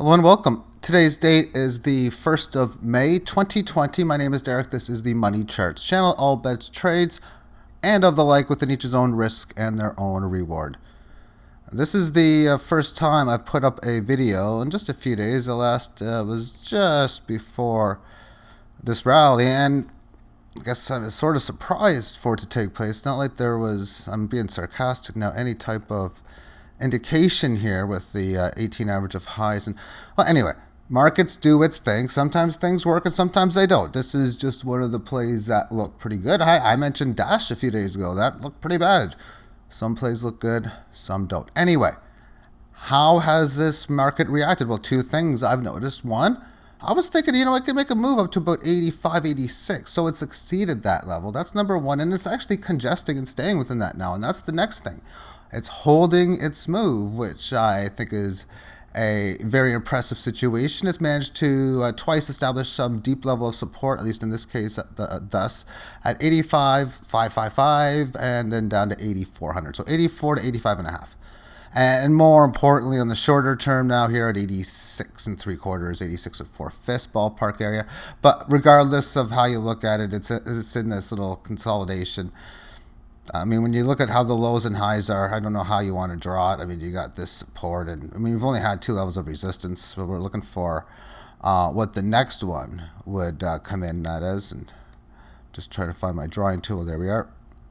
Hello and welcome. Today's date is the 1st of May 2020. My name is Derek. This is the Money Charts channel. All bets, trades, and of the like within each's own risk and their own reward. This is the first time I've put up a video in just a few days. The last was just before this rally, and I guess I was sort of surprised for it to take place. Not like there was, I'm being sarcastic now, any type of indication here with the 18 average of highs. And well, anyway, markets do its thing. Sometimes things work and sometimes they don't. This is just one of the plays that look pretty good. I mentioned Dash a few days ago. That looked pretty bad. Some plays look good, some don't. Anyway, how has this market reacted? Well, two things I've noticed. One, I was thinking, it could make a move up to about 85, 86. So it's exceeded that level. That's number one. And it's actually congesting and staying within that now. And that's the next thing. It's holding its move, which I think is a very impressive situation. It's managed to twice establish some deep level of support, at least in this case, thus at 85,555 and then down to 8,400. So 84 to 85 and a half. And more importantly, on the shorter term now here at 86 and 3/4, 86 and 4/5 ballpark area. But regardless of how you look at it, it's in this little consolidation. I mean, when you look at how the lows and highs are, I don't know how you want to draw it. I mean, you got this support, and I mean, we've only had two levels of resistance, so we're looking for what the next one would come in, that is, and just trying to find my drawing tool. There we are,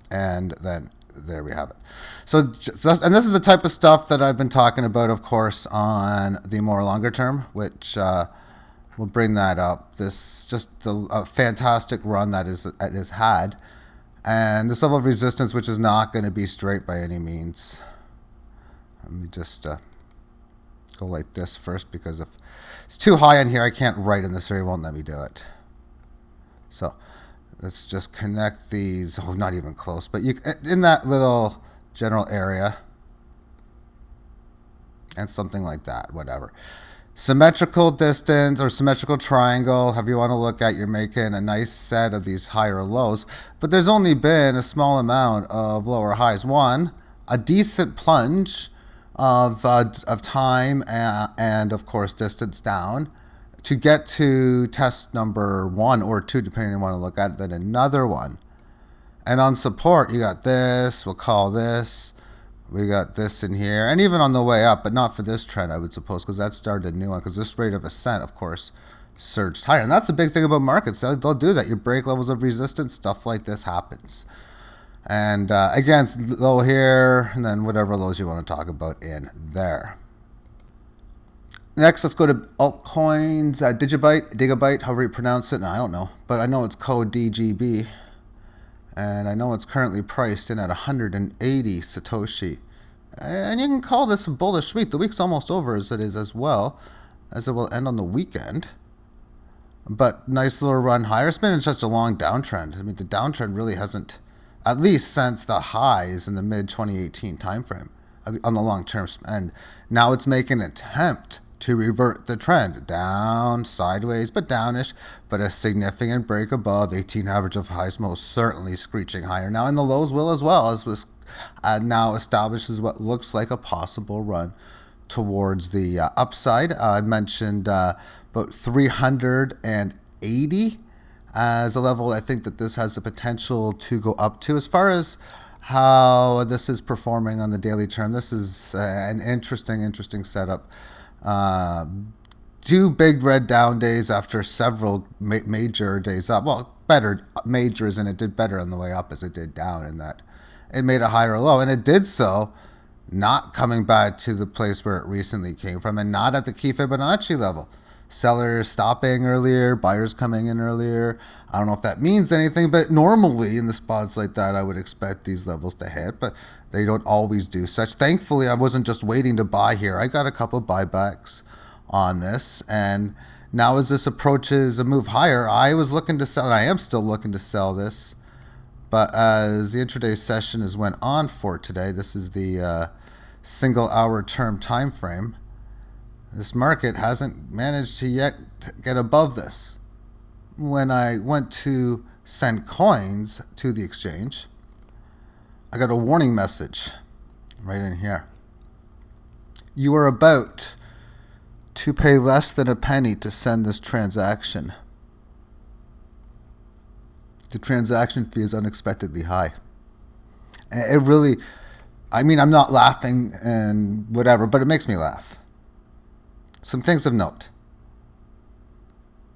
and then there we have it. So, and this is the type of stuff that I've been talking about, of course, on the more longer term, which will bring that up. This just a fantastic run that it has had. And this level of resistance, which is not going to be straight by any means. Let me just go like this first, because if it's too high in here, I can't write in this area. It won't let me do it. So let's just connect these. Oh, not even close, but you in that little general area, and something like that, whatever. Symmetrical distance or symmetrical triangle, however you want to look at, you're making a nice set of these higher lows, but there's only been a small amount of lower highs. One, a decent plunge of time and of course distance down to get to test number 1 or 2, depending on how you want to look at it, then another one. And on support, you got this, we'll call this. We got this in here, and even on the way up, but not for this trend, I would suppose, because that started a new one, because this rate of ascent, of course, surged higher. And that's a big thing about markets. They'll do that. You break levels of resistance, stuff like this happens. And again, low here, and then whatever lows you want to talk about in there. Next, let's go to altcoins, DGB, however you pronounce it. No, I don't know, but I know it's code DGB. And I know it's currently priced in at 180 Satoshi. And you can call this a bullish week. The week's almost over, as it is as well, as it will end on the weekend. But nice little run higher. It's been in such a long downtrend. I mean, the downtrend really hasn't, at least since the highs in the mid-2018 timeframe on the long term. And now it's making an attempt to revert the trend down, sideways, but downish, but a significant break above 18 average of highs, most certainly screeching higher now, and the lows will as well, as this now establishes what looks like a possible run towards the upside. I mentioned about 380 as a level I think that this has the potential to go up to. As far as how this is performing on the daily term, this is an interesting setup. 2 big red down days after several major days up. Well, better majors, and it did better on the way up as it did down, in that it made a higher low, and it did so not coming back to the place where it recently came from, and not at the key Fibonacci level. Sellers stopping earlier, buyers coming in earlier. I don't know if that means anything, but normally in the spots like that, I would expect these levels to hit, but they don't always do such. Thankfully, I wasn't just waiting to buy here. I got a couple of buybacks on this, and now as this approaches a move higher, I was looking to sell, and I am still looking to sell this, but as the intraday session has went on for today, this is the single hour term time frame. This market hasn't managed to yet get above this. When I went to send coins to the exchange, I got a warning message right in here. You are about to pay less than a penny to send this transaction. The transaction fee is unexpectedly high. It really, I mean, I'm not laughing and whatever, but it makes me laugh. Some things of note.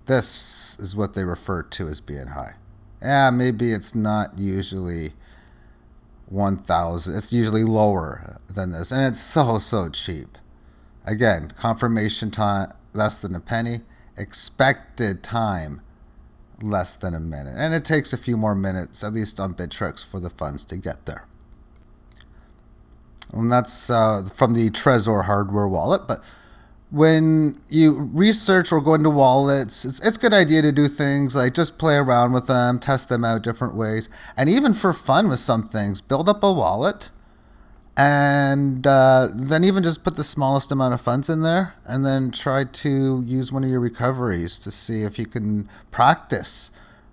This is what they refer to as being high. Yeah, maybe it's not usually 1,000. It's usually lower than this. And it's so cheap. Again, confirmation time less than a penny. Expected time less than a minute. And it takes a few more minutes, at least on Bittrex, for the funds to get there. And that's from the Trezor hardware wallet. But when you research or go into wallets, it's a good idea to do things like just play around with them, test them out different ways, and even for fun with some things, build up a wallet, and then even just put the smallest amount of funds in there, and then try to use one of your recoveries to see if you can practice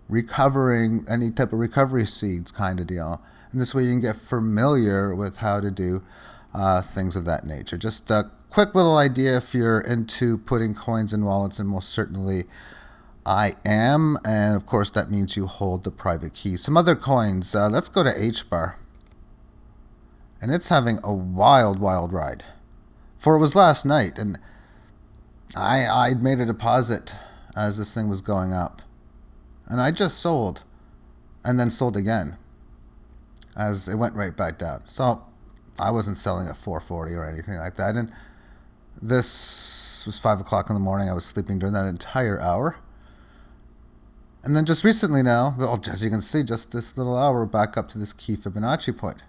recovering any type of recovery seeds kind of deal. And this way you can get familiar with how to do things of that nature. Just a quick little idea if you're into putting coins in wallets, and most certainly I am. And of course that means you hold the private key. Some other coins, let's go to HBAR. And it's having a wild ride. For it was last night, and I made a deposit as this thing was going up. And I just sold, and then sold again as it went right back down. So I wasn't selling at 440 or anything like that. And this was 5 o'clock in the morning. I was sleeping during that entire hour. And then just recently now, well, as you can see, just this little hour, back up to this key Fibonacci point.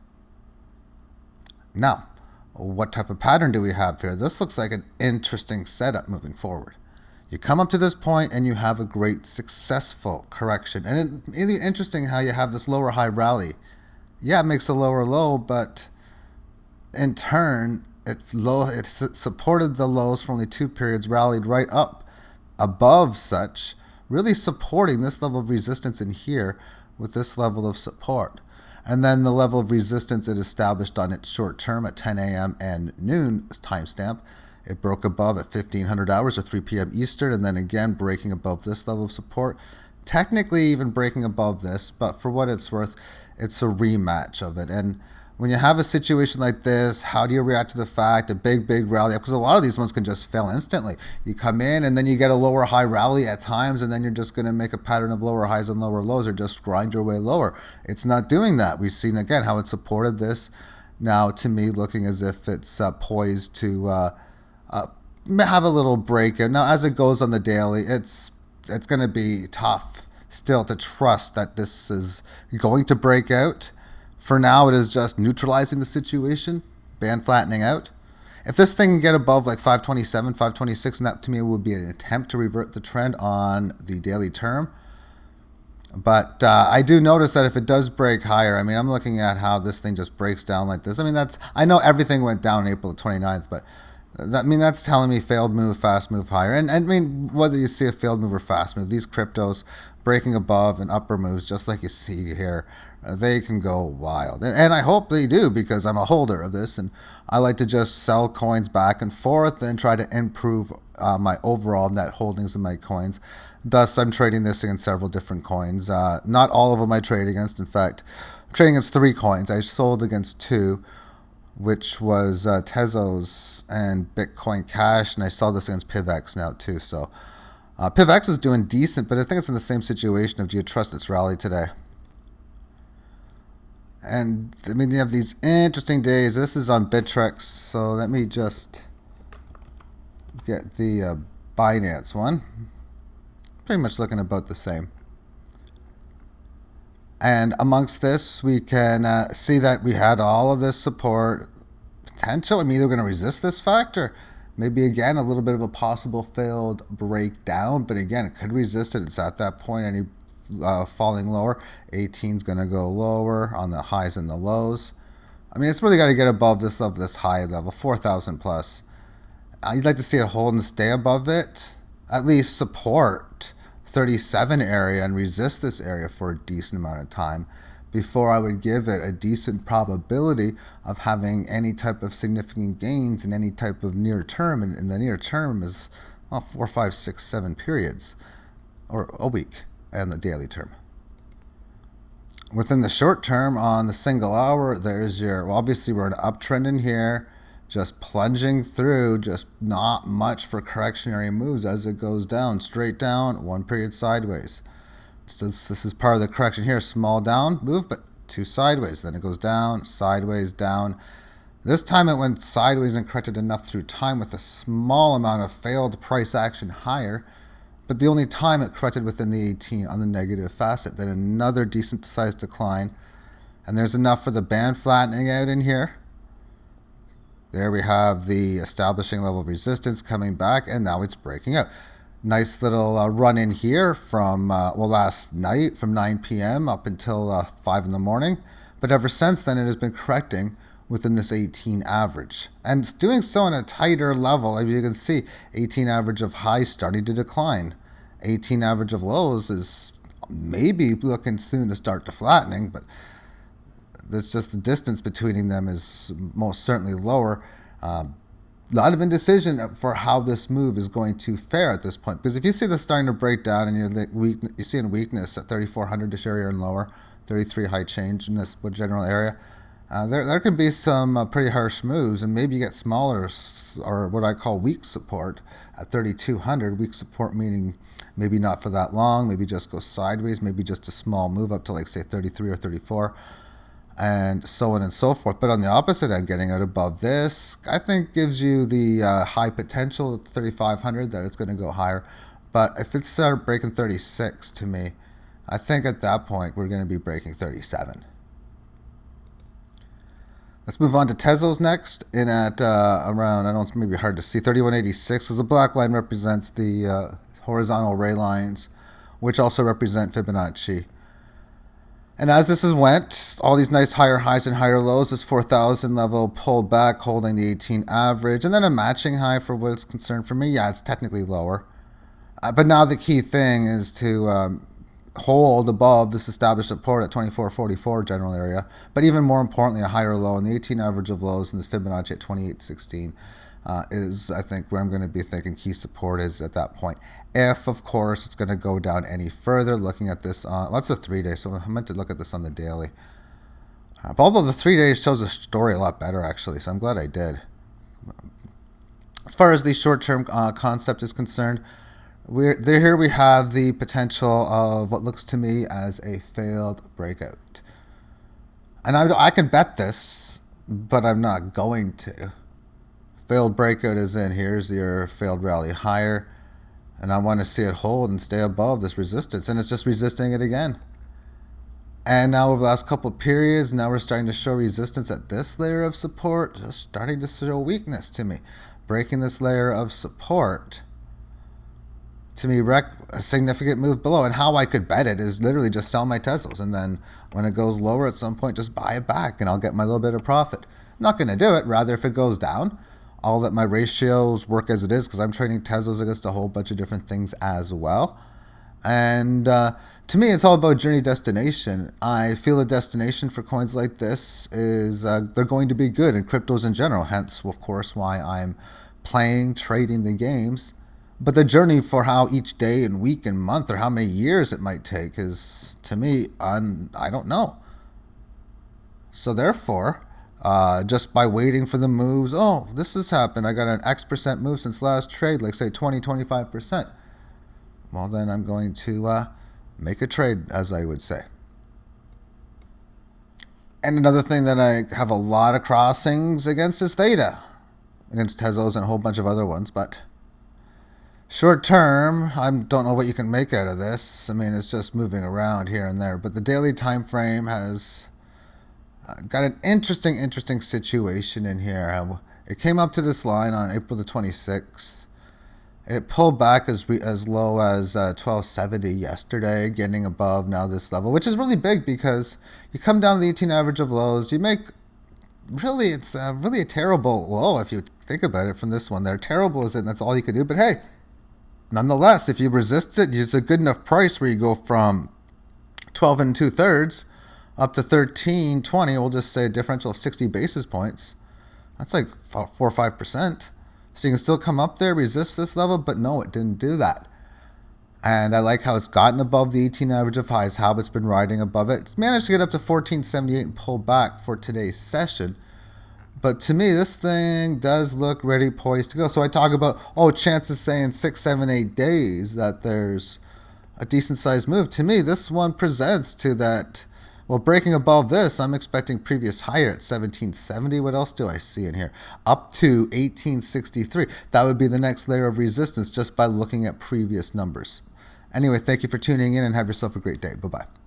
Now, what type of pattern do we have here? This looks like an interesting setup moving forward. You come up to this point and you have a great successful correction. And it's really interesting how you have this lower high rally. Yeah, it makes a lower low, but in turn, it supported the lows for only 2 periods, rallied right up above such, really supporting this level of resistance in here with this level of support. And then the level of resistance it established on its short term at 10 a.m. and noon timestamp. It broke above at 1500 hours or 3 p.m. Eastern, and then again breaking above this level of support. Technically even breaking above this, but for what it's worth, it's a rematch of it. And when you have a situation like this, how do you react to the fact a big rally? Because a lot of these ones can just fail instantly. You come in and then you get a lower high rally at times, and then you're just going to make a pattern of lower highs and lower lows, or just grind your way lower. It's not doing that. We've seen again how it supported this. Now, to me, looking as if it's poised to have a little breakout. Now, as it goes on the daily, it's going to be tough still to trust that this is going to break out. For now, it is just neutralizing the situation, band flattening out. If this thing can get above like 527, 526, and that to me would be an attempt to revert the trend on the daily term. But I do notice that if it does break higher, I mean, I'm looking at how this thing just breaks down like this. I mean, I know everything went down April the 29th, but that's telling me failed move, fast move higher. And I mean, whether you see a failed move or fast move, these cryptos breaking above and upper moves, just like you see here, they can go wild. And I hope they do, because I'm a holder of this, and I like to just sell coins back and forth and try to improve my overall net holdings of my coins. Thus, I'm trading this against several different coins. Not all of them I trade against. In fact, I'm trading against 3 coins. I sold against 2, which was Tezos and Bitcoin Cash, and I saw this against PivX now too. So PivX is doing decent, but I think it's in the same situation of do you trust its rally today? And I mean, you have these interesting days. This is on Bittrex, so let me just get the Binance one. Pretty much looking about the same. And amongst this, we can see that we had all of this support potential. I'm either going to resist this factor. Maybe, again, a little bit of a possible failed breakdown. But, again, it could resist it. It's at that point. Any falling lower. 18 is going to go lower on the highs and the lows. I mean, it's really got to get above this level, this high level, 4,000 plus. You'd like to see it hold and stay above it. At least support 37 area and resist this area for a decent amount of time before I would give it a decent probability of having any type of significant gains in any type of near term. And in the near term is 4, 5, 6, 7 periods, or a week, and the daily term. Within the short term, on the single hour, there's your, well, obviously we're in an uptrend in here, just plunging through, just not much for correctionary moves as it goes down, straight down, 1 period sideways. So this is part of the correction here, small down move, but 2 sideways. Then it goes down, sideways, down. This time it went sideways and corrected enough through time with a small amount of failed price action higher. But the only time it corrected within the 18 on the negative facet, then another decent sized decline. And there's enough for the band flattening out in here. There we have the establishing level of resistance coming back, and now it's breaking out. Nice little run in here from, last night from 9 p.m. up until 5 in the morning. But ever since then, it has been correcting within this 18 average, and it's doing so on a tighter level. As you can see, 18 average of highs starting to decline. 18 average of lows is maybe looking soon to start to flattening, but that's just the distance between them is most certainly lower. A lot of indecision for how this move is going to fare at this point, because if you see this starting to break down and you're seeing weakness at 3,400-ish area and lower, 33 high change in this general area, there could be some pretty harsh moves, and maybe you get smaller, or what I call weak support at 3,200. Weak support meaning maybe not for that long, maybe just go sideways, maybe just a small move up to, like, say 33 or 34, and so on and so forth. But on the opposite end, getting out above this, I think gives you the high potential at 3,500 that it's going to go higher. But if it starts breaking 36 to me, I think at that point we're going to be breaking 37. Let's move on to Tezos next. In at around, I know it's maybe hard to see, 3186. So the black line represents the horizontal ray lines, which also represent Fibonacci. And as this has went, all these nice higher highs and higher lows, this 4,000 level pulled back, holding the 18 average, and then a matching high for what it's concerned for me. Yeah, it's technically lower. But now the key thing is to hold above this established support at 2444 general area, but even more importantly, a higher low, and the 18 average of lows in this Fibonacci at 2816 is, I think, where I'm going to be thinking key support is at that point. If, of course, it's going to go down any further, looking at this on, well, it's a 3-day, so I meant to look at this on the daily. Although the 3 days shows the story a lot better, actually, so I'm glad I did. As far as the short-term concept is concerned, here we have the potential of what looks to me as a failed breakout. And I can bet this, but I'm not going to. Failed breakout is in. Here's your failed rally higher. And I want to see it hold and stay above this resistance. And it's just resisting it again. And now over the last couple of periods, now we're starting to show resistance at this layer of support. Just starting to show weakness to me. Breaking this layer of support, to me, a significant move below. And how I could bet it is literally just sell my Tezos. And then when it goes lower at some point, just buy it back. And I'll get my little bit of profit. I'm not going to do it. Rather, if it goes down, I'll let my ratios work as it is, because I'm trading Tezos against a whole bunch of different things as well. And to me, it's all about journey destination. I feel a destination for coins like this is they're going to be good, and cryptos in general. Hence, of course, why I'm playing, trading the games. But the journey for how each day and week and month, or how many years it might take, is, to me, I don't know. So therefore, just by waiting for the moves, oh, this has happened, I got an X% move since last trade, like say 20-25%. Well, then I'm going to make a trade, as I would say. And another thing that I have a lot of crossings against is Theta, against Tezos and a whole bunch of other ones. But short term, I don't know what you can make out of this. I mean, it's just moving around here and there. But the daily time frame has got an interesting situation in here. It came up to this line on April the 26th. It pulled back as low as 1270 yesterday, getting above now this level, which is really big because you come down to the 18 average of lows. You make really, it's really a terrible low if you think about it from this one there. Terrible is it, and that's all you could do. But hey, nonetheless, if you resist it, it's a good enough price where you go from 12 and 2/3 up to 1320. We'll just say a differential of 60 basis points. That's like 4 or 5%. So you can still come up there, resist this level, but no, it didn't do that. And I like how it's gotten above the 18 average of highs, how it's been riding above it. It's managed to get up to 1478 and pull back for today's session. But to me, this thing does look ready, poised to go. So I talk about, chances say in 6, 7, 8 days that there's a decent sized move. To me, this one presents to that. Well, breaking above this, I'm expecting previous higher at 1770. What else do I see in here? Up to 1863. That would be the next layer of resistance just by looking at previous numbers. Anyway, thank you for tuning in and have yourself a great day. Bye-bye.